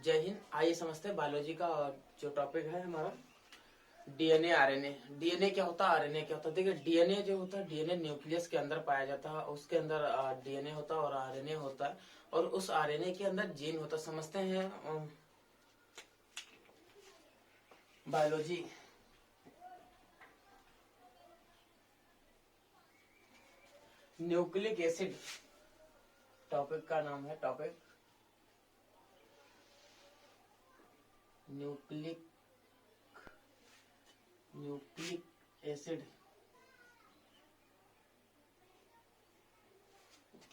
जय हिंद। आइए समझते हैं बायोलॉजी का जो टॉपिक है हमारा डीएनए आरएनए। डीएनए क्या होता है, आरएनए क्या होता है? देखिए डीएनए जो होता है, डीएनए न्यूक्लियस के अंदर पाया जाता है, उसके अंदर डीएनए होता है और आरएनए होता है, और उस आरएनए के अंदर जीन होता है। समझते हैं बायोलॉजी। न्यूक्लिक एसिड टॉपिक का नाम है। टॉपिक न्यूक्लिक एसिड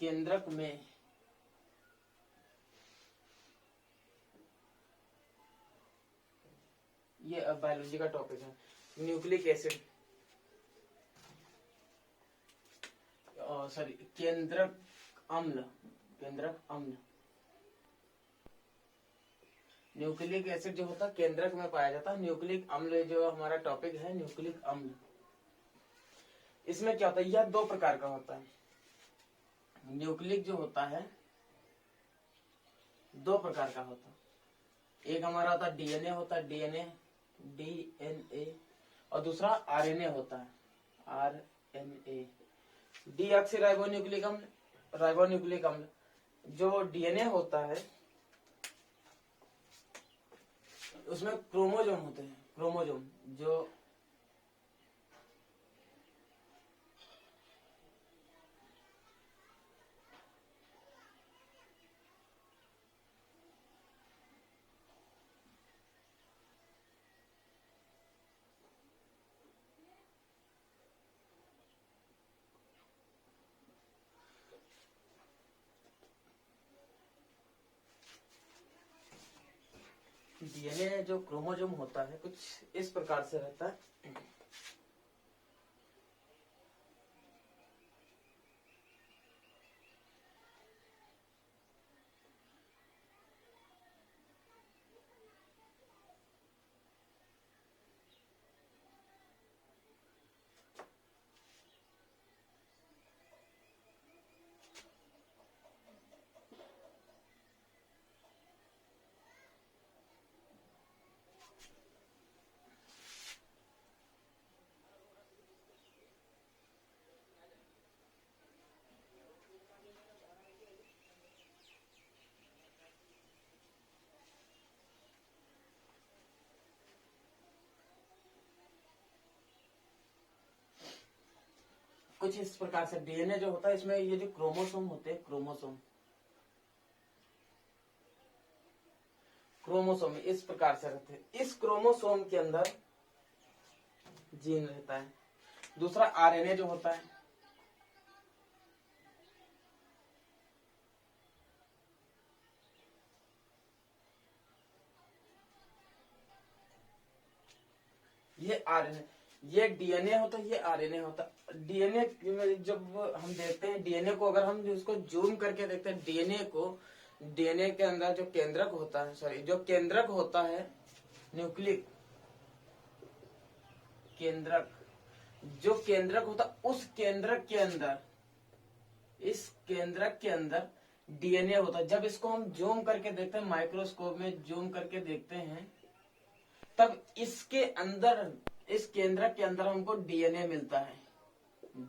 केंद्रक में ये बायोलॉजी का टॉपिक है। न्यूक्लिक एसिड सॉरी केंद्रक अम्ल। न्यूक्लिक एसिड जो होता है केंद्रक में पाया जाता है। न्यूक्लिक अम्ल जो हमारा टॉपिक है, न्यूक्लिक अम्ल, इसमें क्या होता है? यह दो प्रकार का होता है। न्यूक्लिक जो होता है दो प्रकार का होता है। एक हमारा होता है डीएनए होता है, डीएनए, और दूसरा आरएनए होता है, आरएनए। राइबोन्यूक्लिक अम्ल जो डीएनए होता है उसमें क्रोमोजोम होते हैं। क्रोमोजोम जो डीएनए जो क्रोमोजोम होता है कुछ इस प्रकार से रहता है। कुछ इस प्रकार से डीएनए जो होता है इसमें ये जो क्रोमोसोम होते हैं, क्रोमोसोम इस प्रकार से रहते हैं। इस क्रोमोसोम के अंदर जीन रहता है। दूसरा आरएनए जो होता है, ये आरएनए, ये डीएनए होता है, ये आरएनए होता है। डीएनए जब हम देखते हैं, डीएनए को अगर हम इसको जूम करके देखते हैं, डीएनए के अंदर जो केंद्रक होता है, न्यूक्लिक केंद्रक, जो केंद्रक होता है उस केंद्रक के अंदर, इस केंद्रक के अंदर डीएनए होता है। जब इसको हम जूम करके देखते हैं, माइक्रोस्कोप में जूम करके देखते हैं, तब इसके अंदर, इस केंद्रक के अंदर हमको डीएनए मिलता है।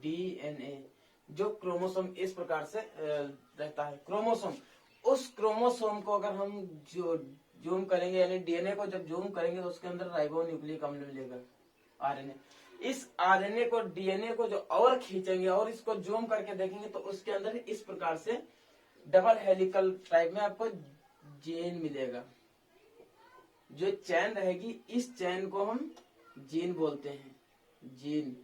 डीएनए जो क्रोमोसोम इस प्रकार से रहता है। क्रोमोसोम, उस क्रोमोसोम को अगर हम जो जूम करेंगे, यानी डीएनए को जब जूम करेंगे तो उसके अंदर राइबोन्यूक्लिक अम्ल मिलेगा, आरएनए। इस आरएनए को, डीएनए को जो और खींचेंगे और इसको जूम करके देखेंगे तो उसके अंदर इस प्रकार से डबल हेलिकल टाइप में आपको जीन मिलेगा। जो चैन रहेगी, इस चैन को हम जीन बोलते हैं। जीन,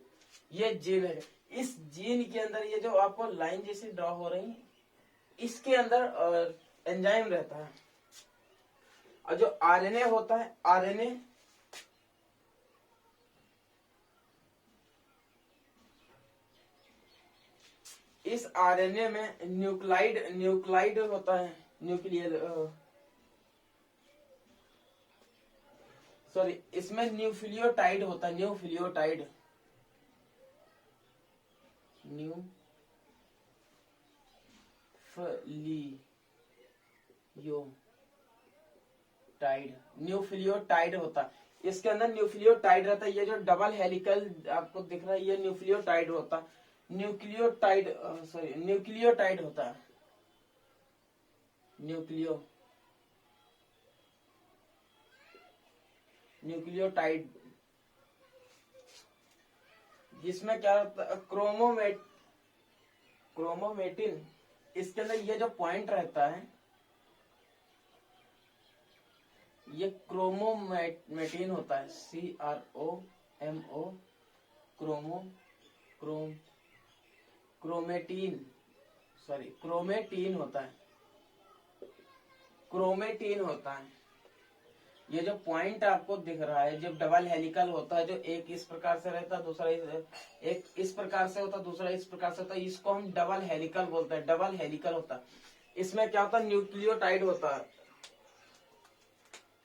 ये जीन है। इस जीन के अंदर ये जो आपको लाइन जैसी ड्रॉ हो रही है, इसके अंदर एंजाइम रहता है। और जो आरएनए होता है, आरएनए इस आरएनए में न्यूक्लाइड होता है, सॉरी, इसमें न्यूक्लियोटाइड होता है, न्यूक्लियोटाइड, टाइड, न्यूक्लियोटाइड होता है, इसके अंदर न्यूक्लियोटाइड रहता है। ये जो डबल हेलिकल आपको दिख रहा है ये न्यूक्लियोटाइड होता है, न्यूक्लियोटाइड होता है, न्यूक्लियोटाइड, जिसमें क्या होता है क्रोमोमेटिन, इसके अंदर ये जो पॉइंट रहता है ये क्रोमोमेटिन होता है, CROMO, क्रोमेटीन होता है, क्रोमेटीन होता है। ये जो पॉइंट आपको दिख रहा है जब डबल हेलिकल होता है, जो एक इस प्रकार से रहता है दूसरा एक इस प्रकार से होता है दूसरा इस प्रकार से होता है, इसको हम डबल हेलिकल बोलते हैं, डबल हेलिकल होता है। इसमें क्या होता है, न्यूक्लियोटाइड होता है।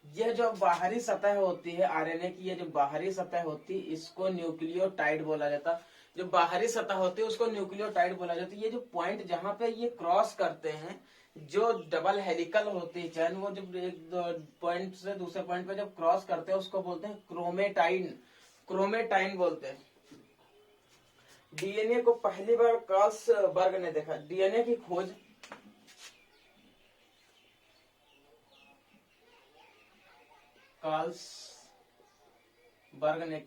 यह जो बाहरी सतह होती है आरएनए की, ये जो बाहरी सतह होती है इसको न्यूक्लियोटाइड बोला जाता है। जो बाहरी सतह होती है उसको न्यूक्लियोटाइड बोला जाता है। ये जो पॉइंट जहां पे ये क्रॉस करते हैं, जो डबल हेलिकल होती है चैन, वो जब एक पॉइंट से दूसरे पॉइंट पे जब क्रॉस करते हैं उसको बोलते हैं क्रोमेटाइन बोलते हैं। डीएनए को पहली बार कार्ल्स बर्ग ने देखा। डीएनए की खोज कार्ल्स बर्ग ने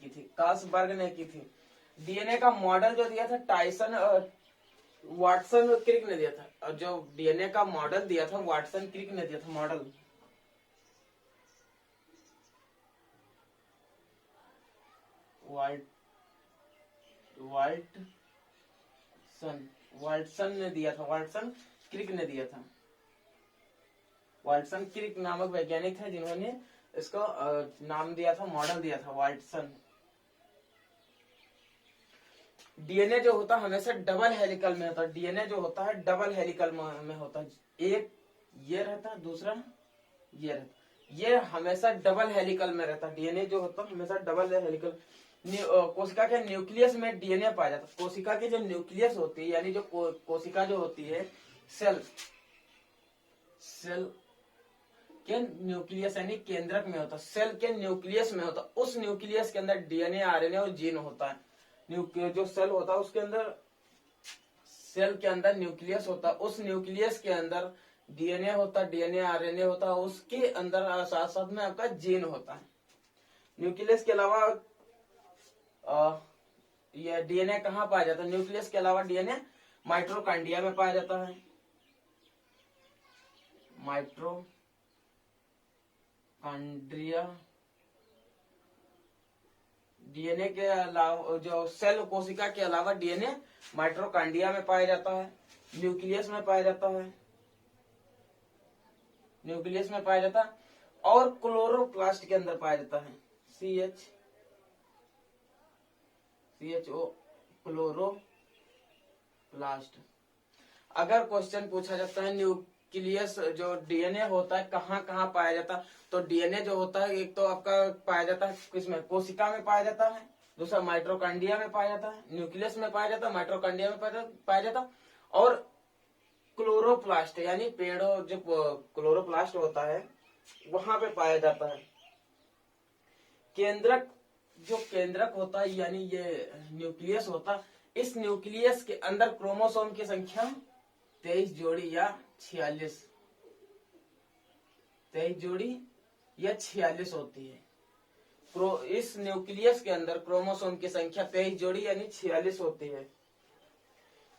की थी। डीएनए का मॉडल जो दिया था वाटसन क्रिक ने दिया था, और जो डीएनए का मॉडल दिया था वाटसन क्रिक ने दिया था मॉडल। वाटसन ने दिया था, वाटसन क्रिक ने दिया था। वाटसन क्रिक नामक वैज्ञानिक थे जिन्होंने इसको नाम दिया था, मॉडल दिया था वाटसन। डीएनए जो होता है हमेशा डबल हेलिकल में होता है। डीएनए जो होता है डबल हेलिकल में होता है। एक ये रहता है, दूसरा ये रहता है। ये हमेशा डबल हेलिकल में रहता है। डीएनए जो होता है हमेशा डबल हेलिकल। कोशिका के न्यूक्लियस में डीएनए पाया जाता है। कोशिका की जो न्यूक्लियस होती है, यानी जो कोशिका जो होती है, सेल के न्यूक्लियस यानी केंद्रक में होता है। सेल के न्यूक्लियस में होता है। उस न्यूक्लियस के अंदर डीएनए, आरएनए और जीन होता है। जो सेल होता है उसके अंदर, सेल के अंदर न्यूक्लियस होता है। उस न्यूक्लियस के अंदर डीएनए होता है, डीएनए आरएनए होता है। उसके अंदर साथ साथ में आपका जीन होता है। न्यूक्लियस के अलावा ये डीएनए कहाँ पाया जाता है? न्यूक्लियस के अलावा डीएनए माइटोकॉन्ड्रिया में पाया जाता है। माइटोकॉन्ड्रिया। डीएनए के अलावा जो सेल कोशिका के अलावा डीएनए माइटोकॉन्ड्रिया में पाया जाता है, न्यूक्लियस में पाया जाता है, और क्लोरोप्लास्ट के अंदर पाया जाता है। CHO chloroplast. अगर क्वेश्चन पूछा जाता है न्यूक्लियस जो डीएनए होता है कहाँ कहाँ पाया जाता है, तो डीएनए जो होता है एक तो आपका पाया जाता है किसमें, कोशिका में पाया जाता है, दूसरा माइटोकॉन्ड्रिया में पाया जाता है, न्यूक्लियस में पाया जाता है, माइटोकॉन्ड्रिया में पाया जाता है, और क्लोरोप्लास्ट यानी पेड़ों जो क्लोरोप्लास्ट होता है वहां पे पाया जाता है। जो केंद्रक होता है यानी ये न्यूक्लियस होता है, इस न्यूक्लियस के अंदर क्रोमोसोम की संख्या 23 जोड़ी या 46 होती है। इस न्यूक्लियस के अंदर क्रोमोसोम की संख्या 23 जोड़ी यानी 46 होती है।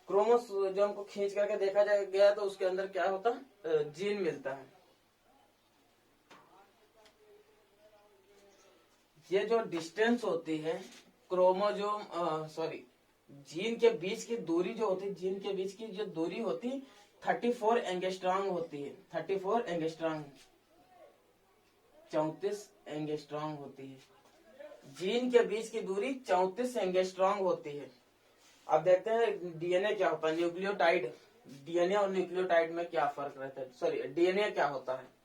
क्रोमोसोम को खींच करके देखा गया तो उसके अंदर क्या होता है, जीन मिलता है। ये जो डिस्टेंस होती है जीन के बीच की दूरी जो होती है, जीन के बीच की जो दूरी होती है 34 एंगस्ट्रॉम होती है। 34 एंगस्ट्रॉम, 34 एंगस्ट्रॉम होती है। जीन के बीच की दूरी 34 एंगस्ट्रॉम होती है। अब देखते हैं डीएनए क्या होता है, न्यूक्लियोटाइड। डीएनए और न्यूक्लियोटाइड में क्या फर्क रहता है, सॉरी डीएनए क्या होता है।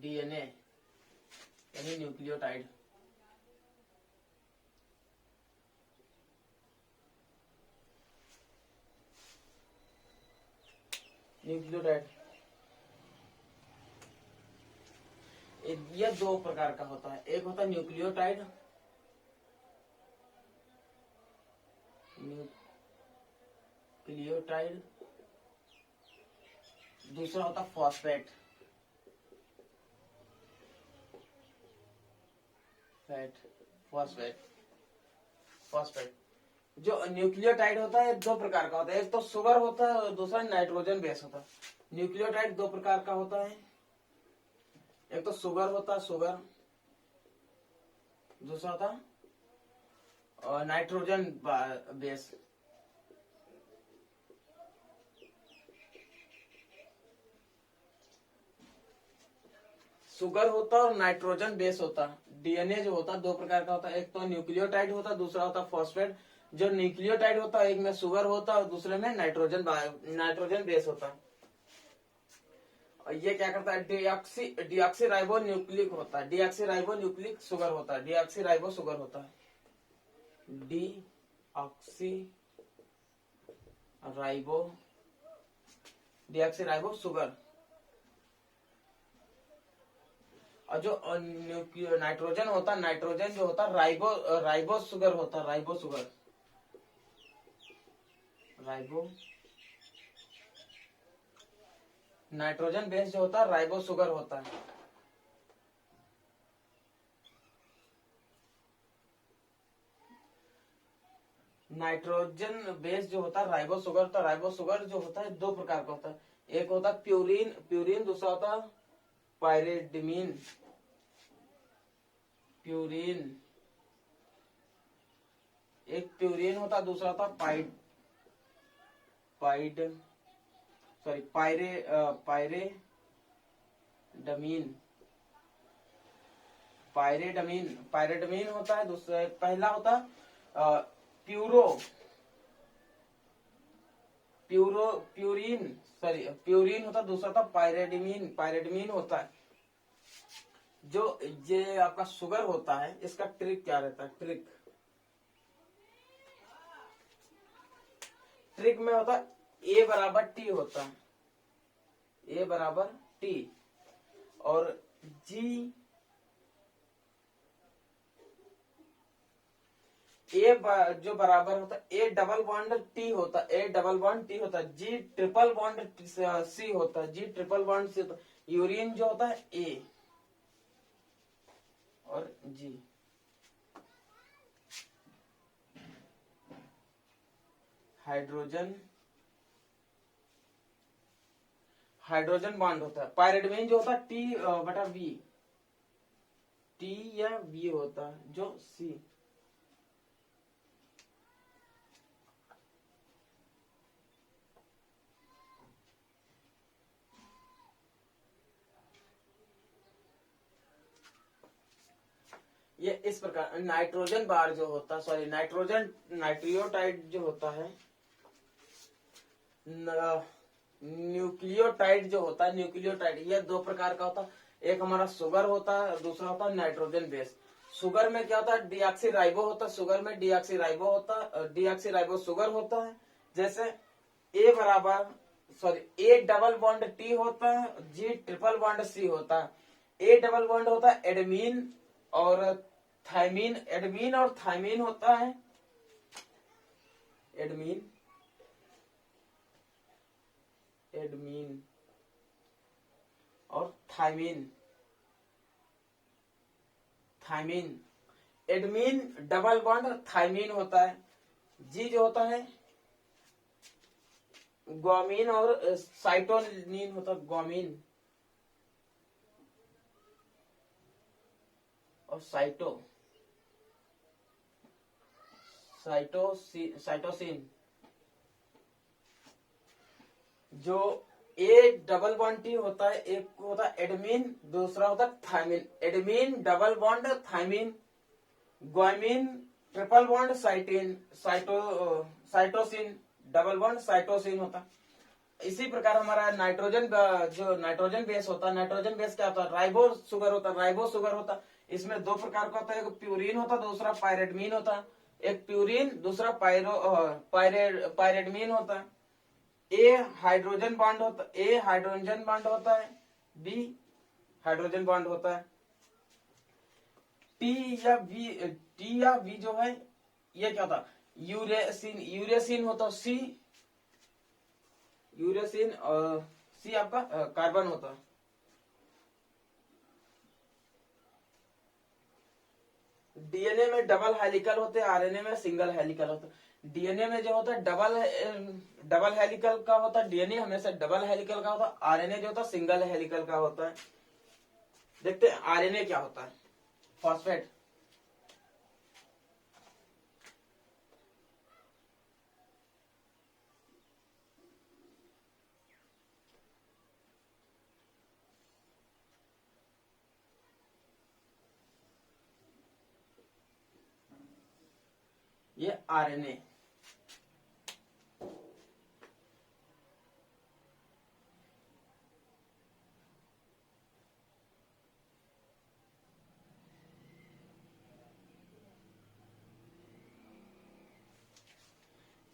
डीएनए यानी न्यूक्लियोटाइड। न्यूक्लियोटाइड ये दो प्रकार का होता है, एक होता है न्यूक्लियोटाइड, न्यूक्लियोटाइड, दूसरा होता है फॉस्फेट, फॉस्फेट। फॉस्फेट जो न्यूक्लियोटाइड होता है दो प्रकार का होता है, एक तो शुगर होता है और दूसरा नाइट्रोजन बेस होता है। न्यूक्लियोटाइड दो प्रकार का होता है, एक तो शुगर होता है शुगर, दूसरा होता नाइट्रोजन बेस। शुगर होता है और नाइट्रोजन बेस होता है। डीएनए जो होता है दो प्रकार का होता है, एक तो न्यूक्लियोटाइड होता है, दूसरा होता है फॉस्फेट। जो न्यूक्लियोटाइड होता है एक में शुगर होता है और दूसरे में नाइट्रोजन बेस होता है। और ये क्या करता है, डीऑक्सी राइबो न्यूक्लिक होता है, डीऑक्सी राइबो न्यूक्लिक शुगर होता है, डीऑक्सी राइबो शुगर होता है, डीऑक्सी राइबो शुगर। और जो नाइट्रोजन होता है, नाइट्रोजन जो होता है राइबो शुगर होता है, राइबो नाइट्रोजन बेस जो होता है राइबो शुगर होता है। नाइट्रोजन बेस जो होता है राइबो शुगर, तो राइबो शुगर जो होता है दो प्रकार का होता है, एक होता है प्यूरिन, दूसरा होता है पायरिडीन। एक प्यूरिन होता है, दूसरा होता है पायरेडमीन होता है, दूसरा पहला होता है प्यूरिन होता है, दूसरा होता पायरेडमीन होता है। जो ये आपका शुगर होता है इसका ट्रिक क्या रहता है, ट्रिक में होता है A बराबर T होता है, A बराबर T, और G जो बराबर होता है A डबल बॉन्ड T होता है, A डबल बॉन्ड T होता है, G ट्रिपल बॉन्ड C होता है, G ट्रिपल बॉन्ड C होता है। यूरिन जो होता है A और G। हाइड्रोजन बॉन्ड होता है। पायरिडमीन जो होता है T बटा V, T या V होता है, जो C। ये इस प्रकार नाइट्रोजन बार जो होता है, नाइट्रियोटाइड जो होता है, न्यूक्लियोटाइड जो होता है, ये दो प्रकार का होता है, एक हमारा शुगर होता है, दूसरा होता है नाइट्रोजन बेस। शुगर में क्या होता है, डीऑक्सी राइबो होता है, शुगर में डीऑक्सी राइबो होता है, डीऑक्सी राइबो शुगर होता है। जैसे ए डबल बॉन्ड टी होता है, जी ट्रिपल बॉन्ड सी होता है। ए डबल बॉन्ड होता है एडमीन और थायमीन होता है, एडमीन और thymine. Adenine double bond thymine होता है। जी जो होता है ग्वामीन और साइटोनिन होता है, ग्वामीन और साइटोसिन। जो ए डबल बॉन्ड टी होता है, एक होता है एडमीन, दूसरा होता है thymine. Adenine double bond thymine, guanine triple bond cytosine, double bond cytosine होता है। इसी प्रकार हमारा नाइट्रोजन जो नाइट्रोजन बेस होता है, नाइट्रोजन बेस क्या होता है, राइबो शुगर होता है, राइबो शुगर होता है। इसमें दो प्रकार का होता है, एक प्यूरिन होता है, दूसरा पायरेडमीन होता है। एक प्यूरिन, दूसरा पायरेडमीन होता है। ए हाइड्रोजन बॉन्ड होता है, ए हाइड्रोजन बॉन्ड होता है, बी हाइड्रोजन बॉन्ड होता है। टी या वी जो है ये क्या होता है, यूरेसिन, यूरेसिन होता है, सी यूरेसिन, और सी आपका कार्बन होता है। डीएनए में डबल हेलिकल होते हैं, आरएनए में सिंगल हेलिकल होता है। डीएनए में जो होता है डबल हेलिकल का होता है, डीएनए हमेशा डबल हेलिकल का होता है। आरएनए जो होता है सिंगल हेलिकल का होता है। देखते हैं आरएनए क्या होता है। फॉस्फेट, ये आरएनए।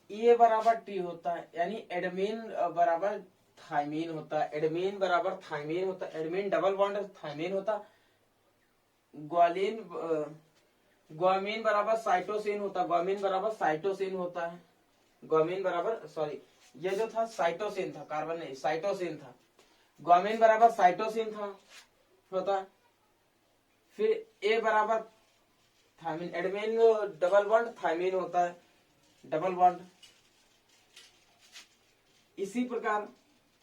ए बराबर टी होता है, यानी एडमीन बराबर थाइमीन होता है, एडमीन बराबर थाइमीन होता है, एडमीन डबल बॉन्ड थाइमीन होता है। ग्वालिन ग्वामीन बराबर साइटोसिन होता है, ग्वामीन बराबर साइटोसिन होता है। ग्वामीन बराबर, सॉरी ये जो था साइटोसिन था, कार्बन नहीं साइटोसिन था। ग्वामीन बराबर साइटोसिन था होता है। फिर ए बराबर थाइमीन, एडमीन डबल बॉन्ड थाइमीन होता है, डबल बॉन्ड। इसी प्रकार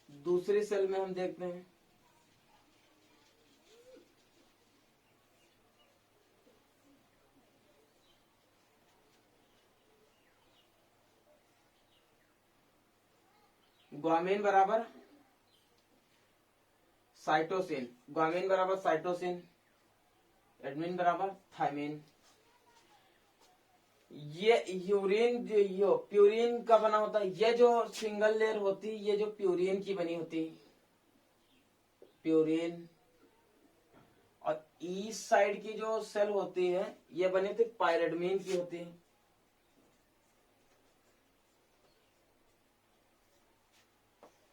दूसरी सेल में हम देखते हैं, ग्वामीन बराबर साइटोसिन, ग्वामीन बराबर साइटोसिन, एडमिन बराबर थाइमीन। ये यूरिन जो प्यूरिन का बना होता है, ये जो सिंगल लेयर होती है ये जो प्यूरिन की बनी होती है, प्यूरिन। और ईस्ट साइड की जो सेल होती है ये बनी थी पायरेडमीन की होती है।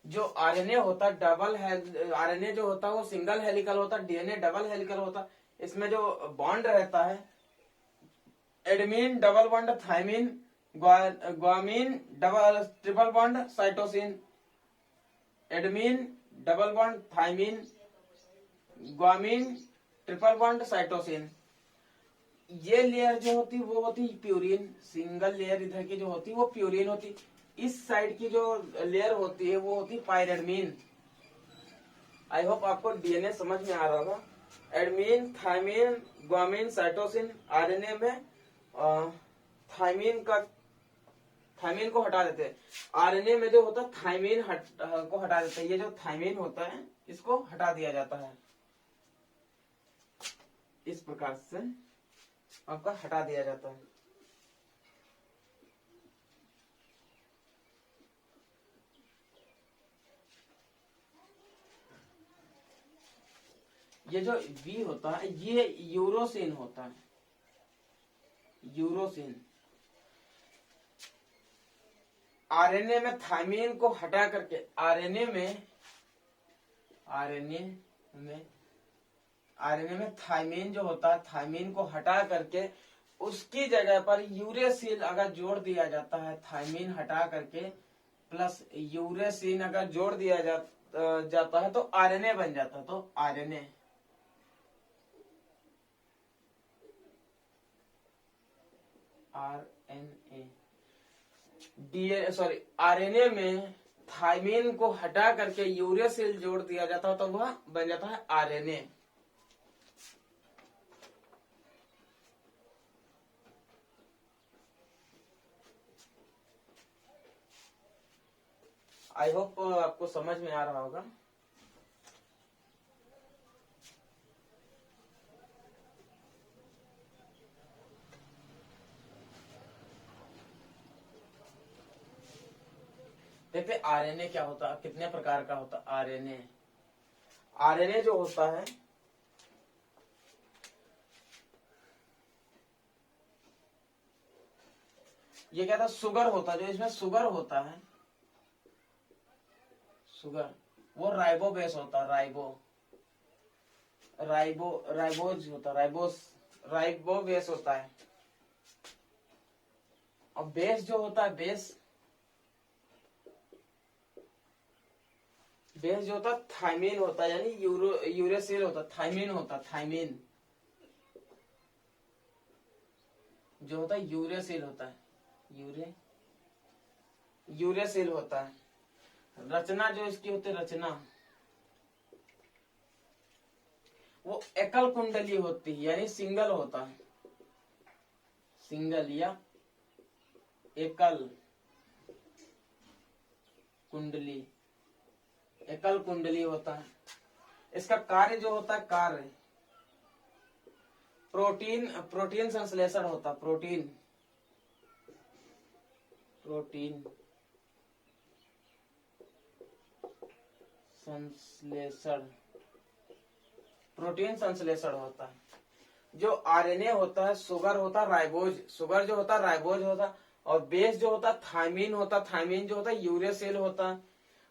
जो आरएनए होता है आरएनए जो होता है वो सिंगल हेलिकल होता है, डीएनए डबल हेलिकल होता है। इसमें जो बॉन्ड रहता है, adenine double bond thymine, guanine double triple bond cytosine, adenine double bond thymine, guanine triple bond cytosine. ये लेयर जो होती वो होती प्यूरिन, सिंगल लेयर इधर की जो होती वो प्यूरिन होती। इस साइड की जो लेयर होती है वो होती पायरेडमीन। आई होप आपको डीएनए समझ में आ रहा होगा। एडमीन, थाइमीन, ग्वामीन, साइटोसिन। आरएनए में थाइमीन को हटा देते हैं। आरएनए में जो होता है थाइमीन को हटा देते हैं। ये जो थाइमीन होता है इसको हटा दिया जाता है, इस प्रकार से आपका हटा दिया जाता है। ये जो वी होता है ये यूरोसिन होता है, यूरोसिन। आरएनए में थाइमीन को हटा करके आरएनए में थाइमीन जो होता है थाइमीन को हटा करके उसकी जगह पर यूरेसिल अगर जोड़ दिया जाता है, थाइमीन हटा करके प्लस यूरेसिन अगर जोड़ दिया जाता है तो आरएनए बन जाता है। तो आरएनए आरएनए में थाइमीन को हटा करके यूरेसिल जोड़ दिया जाता है तो वह बन जाता है आरएनए। आई होप आपको समझ में आ रहा होगा। देखते आरएनए क्या होता है, कितने प्रकार का होता है आरएनए। आरएनए जो होता है ये क्या था, शुगर होता है, जो इसमें शुगर होता है, शुगर, वो राइबो बेस होता है, राइबोज होता है, राइबो बेस होता है। और बेस जो होता है, बेस जो होता है थाइमिन होता है, यानी यूरेसिल होता है, थाइमिन होता है, थाइमिन जो होता है यूरेसिल होता है, यूरेसिल होता है। रचना जो इसकी होती है, रचना वो एकल कुंडली होती है, यानी सिंगल होता है, सिंगल या एकल कुंडली, एकल कुंडली होता है। इसका कार्य जो होता है, कार्य प्रोटीन संश्लेषण होता है, प्रोटीन संश्लेषण होता है। जो आरएनए होता है, शुगर होता है राइबोज, शुगर जो होता है राइबोज होता है, और बेस जो होता है थाइमिन होता है, थाइमिन जो होता है यूरेसिल होता है।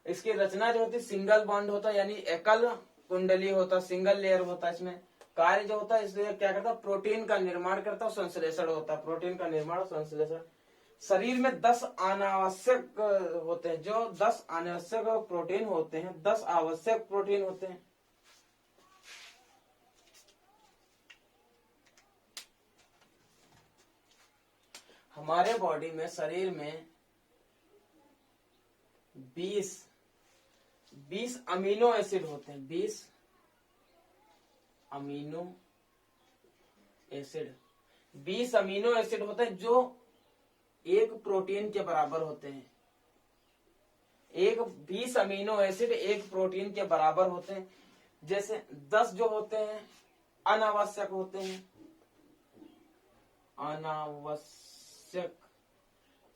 इसकी रचना जो होती है सिंगल बॉन्ड होता है, यानी एकल कुंडली होता है, सिंगल लेयर होता है। इसमें कार्य जो होता है, इसलिए क्या करता है, प्रोटीन का निर्माण करता है, संश्लेषण होता है, प्रोटीन का निर्माण और संश्लेषण। शरीर में 10 अनावश्यक होते हैं, जो 10 अनावश्यक प्रोटीन होते हैं, 10 आवश्यक प्रोटीन होते हैं। हमारे बॉडी में, शरीर में 20 अमीनो एसिड होते हैं, 20 अमीनो एसिड, 20 अमीनो एसिड होते हैं, जो एक प्रोटीन के बराबर होते हैं। 20 अमीनो एसिड एक प्रोटीन के बराबर होते हैं। जैसे 10 जो होते हैं अनावश्यक होते हैं, अनावश्यक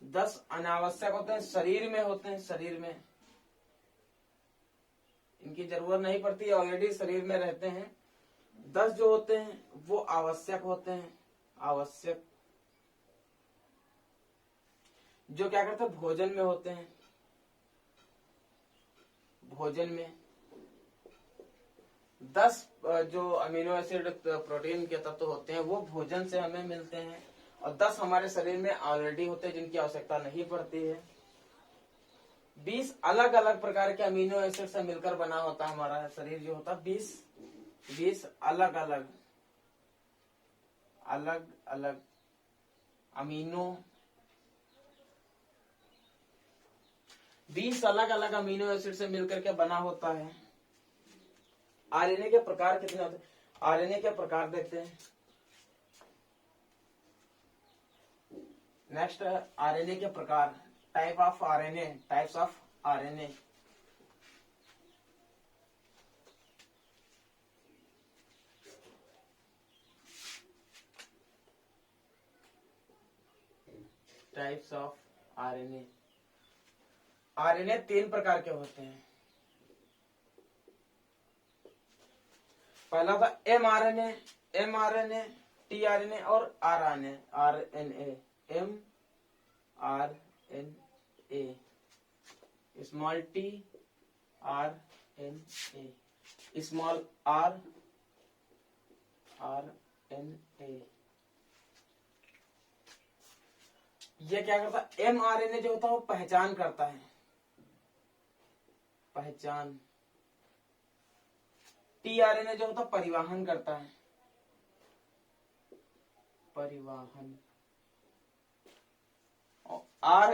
10 अनावश्यक होते हैं, शरीर में होते हैं, शरीर में इनकी जरूरत नहीं पड़ती, ऑलरेडी शरीर में रहते हैं। 10 जो होते हैं वो आवश्यक होते हैं, आवश्यक, जो क्या करते हैं, भोजन में होते हैं, भोजन में 10 जो अमीनो एसिड प्रोटीन के तत्व होते हैं वो भोजन से हमें मिलते हैं, और 10 हमारे शरीर में ऑलरेडी होते हैं, जिनकी आवश्यकता नहीं पड़ती है। 20 अलग अलग प्रकार के अमीनो एसिड से मिलकर बना होता है हमारा शरीर, जो होता है 20 अलग अलग अमीनो 20 अलग अलग अमीनो एसिड से मिलकर के बना होता है। आरएनए के प्रकार कितने होते हैं, आरएनए के प्रकार देखते हैं। नेक्स्ट आरएनए के प्रकार, type of RNA, types of RNA. Types of RNA. RNA 3 प्रकार के होते हैं। पहला था एमआरएनए, टीआरएनए और RNA. MRNA, small T, RNA, small RNA. ये क्या करता है, एमआरएनए जो होता है वो पहचान करता है, पहचान। टीआरएनए जो होता है परिवहन करता है, परिवहन। और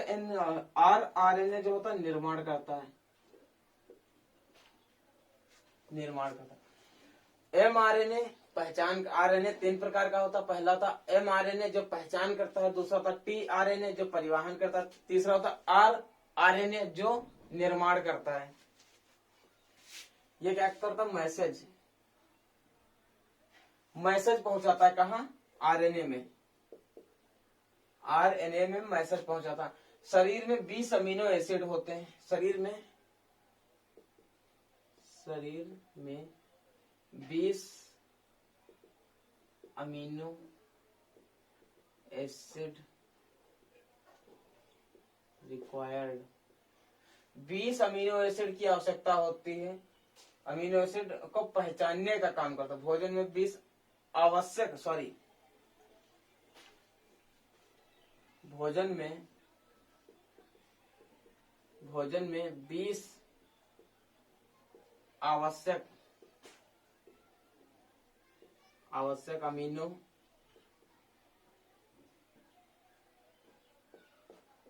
आरएनए जो होता है निर्माण करता है, निर्माण करता है। एमआरएनए पहचान, आरएनए 3 प्रकार का होता है। पहला था एमआरएनए जो पहचान करता है, दूसरा था टीआरएनए जो परिवहन करता है, तीसरा होता आरएनए जो निर्माण करता है। ये क्या करता है, मैसेज पहुंचाता है, कहा, आरएनए में, आरएनए में मैसेज पहुंचाता है। शरीर में 20 अमीनो एसिड होते हैं। शरीर में 20 amino acid required, 20 amino acid की आवश्यकता होती है। अमीनो एसिड को पहचानने का काम करता है। भोजन में 20 आवश्यक भोजन में 20 आवश्यक अमीनो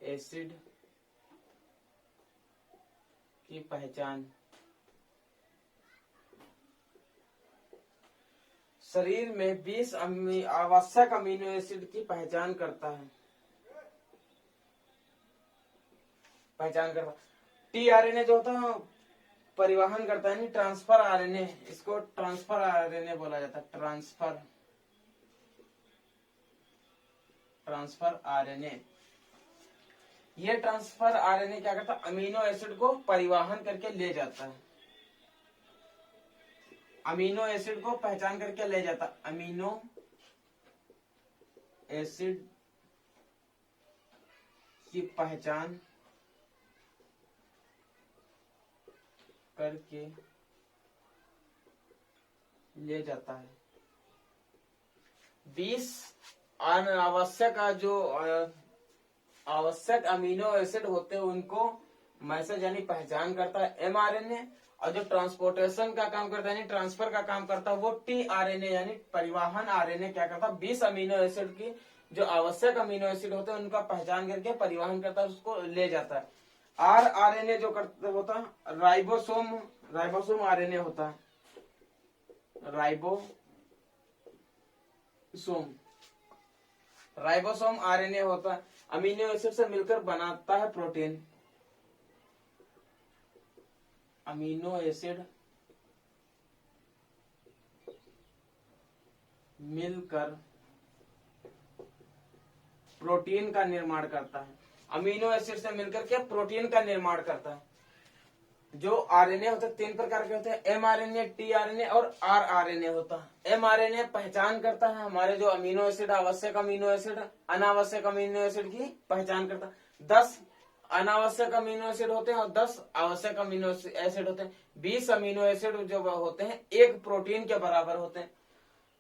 एसिड की पहचान, शरीर में 20 आवश्यक अमीनो एसिड की पहचान करता। टीआरएनए जो होता है परिवहन करता है, ट्रांसफर आरएनए, इसको ट्रांसफर आरएनए बोला जाता है। ट्रांसफर आरएनए, ये ट्रांसफर आरएनए क्या करता है, अमीनो एसिड को परिवहन करके ले जाता है। अमीनो एसिड को पहचान करके ले जाता, अमीनो एसिड की पहचान करके ले जाता है। 20 अनावश्यक जो आवश्यक अमीनो एसिड होते हैं उनको मैसेज यानी पहचान करता है एमआरएनए, और जो ट्रांसपोर्टेशन का काम करता है यानी ट्रांसफर का काम करता है वो टीआरएनए यानी परिवहन आरएनए क्या करता है, 20 अमीनो एसिड की जो आवश्यक अमीनो एसिड होते हैं उनका पहचान करके परिवहन करता है, उसको ले जाता है। आरएनए जो करता होता है राइबोसोम आरएनए होता है। राइबोसोम आरएनए होता है, अमीनो एसिड से मिलकर बनाता है प्रोटीन। अमीनो एसिड मिलकर प्रोटीन का निर्माण करता है। अमीनो एसिड से मिलकर के प्रोटीन का निर्माण करता है। जो आरएनए होते हैं 3 प्रकार के होते हैं, एमआरएनए, टीआरएनए और आरआरएनए होता है। एमआरएनए पहचान करता है हमारे जो अमीनो एसिड, आवश्यक अमीनो एसिड, अनावश्यक अमीनो एसिड की पहचान करता है। 10 अनावश्यक अमीनो एसिड होते हैं और 10 आवश्यक अमीनो एसिड होते हैं। 20 अमीनो एसिड जो होते हैं एक प्रोटीन के बराबर होते हैं।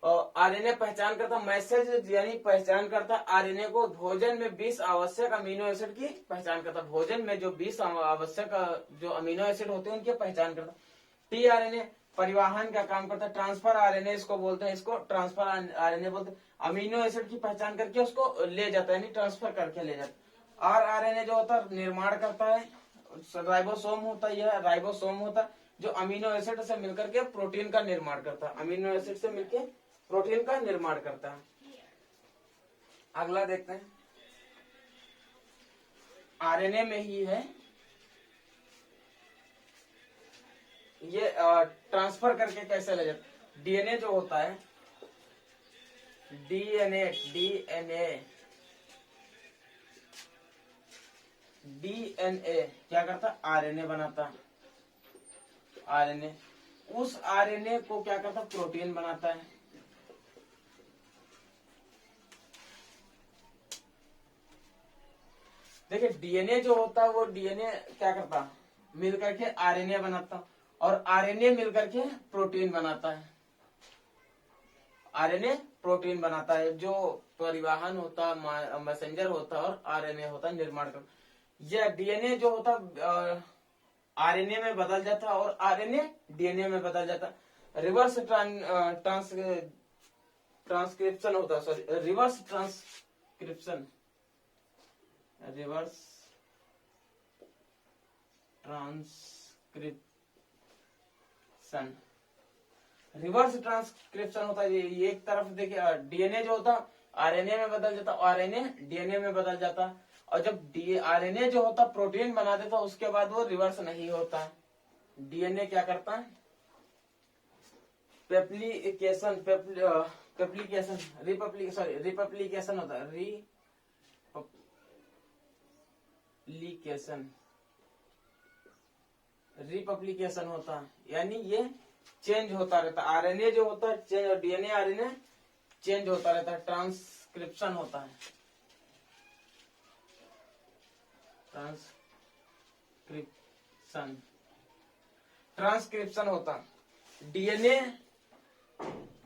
और आरएनए पहचान करता, मैसेज यानी पहचान करता आरएनए को भोजन में 20 आवश्यक अमीनो एसिड की पहचान करता। भोजन में जो 20 आवश्यक जो अमीनो एसिड होते हैं उनकी पहचान करता। टीआरएनए परिवहन का काम करता है। ट्रांसफर आरएनए इसको बोलते हैं, इसको ट्रांसफर आरएनए बोलते हैं। अमीनो एसिड की पहचान करके उसको ले जाता है यानी ट्रांसफर करके ले जाता है। आरआरएनए जो होता है निर्माण करता है, राइबोसोम होता है, यह राइबोसोम होता है जो अमीनो एसिड से मिलकर के प्रोटीन का निर्माण करता है। अमीनो एसिड से मिलकर प्रोटीन का निर्माण करता है। अगला देखते हैं, आरएनए में ही है ये ट्रांसफर करके कैसे ले जाता। डीएनए जो होता है, डीएनए क्या करता है, आरएनए बनाता। आरएनए उस आरएनए को क्या करता, प्रोटीन बनाता है। देखिए डीएनए जो होता है वो डीएनए क्या करता, मिलकर के आरएनए बनाता, और आरएनए मिलकर के प्रोटीन बनाता है। आरएनए प्रोटीन बनाता है, जो परिवहन होता है मैसेंजर होता है, और आरएनए होता है निर्माण कर। यह डीएनए जो होता आरएनए में बदल जाता और आरएनए डीएनए में बदल जाता। रिवर्स ट्रांसक्रिप्शन होता है, सॉरी रिवर्स ट्रांसक्रिप्शन होता है। ये एक तरफ देखिए डीएनए जो होता आरएनए में बदल जाता, आरएनए डीएनए में बदल जाता, और जब आरएनए जो होता प्रोटीन बना देता उसके बाद वो रिवर्स नहीं होता। डीएनए क्या करता है, रिपब्लिकेशन होता है। रिपब्लिकेशन, रिपब्लिकेशन होता है, यानी ये चेंज होता रहता है। आरएनए जो होता है चेंज, और डीएनए आरएनए चेंज होता रहता है। ट्रांसक्रिप्शन होता है, ट्रांसक्रिप्शन, ट्रांसक्रिप्शन होता है। डीएनए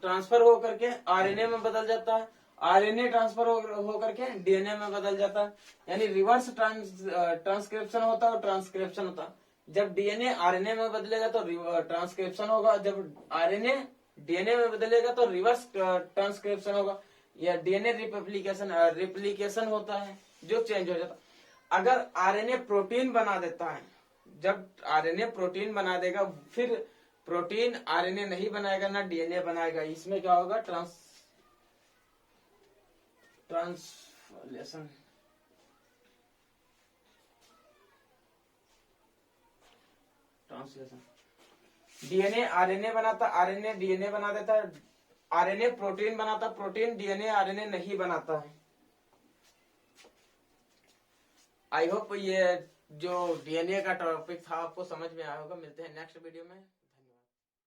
ट्रांसफर होकर के आरएनए में बदल जाता है, आरएनए ट्रांसफर होकर के डीएनए में बदल जाता है, यानी रिवर्स ट्रांसक्रिप्शन होता है और ट्रांसक्रिप्शन होता है। जब डीएनए आरएनए में बदलेगा तो ट्रांसक्रिप्शन होगा, जब आरएनए डीएनए में बदलेगा तो रिवर्स ट्रांसक्रिप्शन होगा, या डीएनए रिप्लिकेशन होता है जो चेंज हो जाता है। अगर आरएनए प्रोटीन बना देता है, जब आरएनए प्रोटीन बना देगा, फिर प्रोटीन आरएनए नहीं बनाएगा ना डीएनए बनाएगा, इसमें क्या होगा? Translation, translation. डीएनए आरएनए बनाता, आरएनए डीएनए बना देता है, आरएनए प्रोटीन बनाता, प्रोटीन डीएनए आरएनए नहीं बनाता है। आई होप ये जो डीएनए का टॉपिक था आपको समझ में आया होगा। मिलते हैं नेक्स्ट वीडियो में।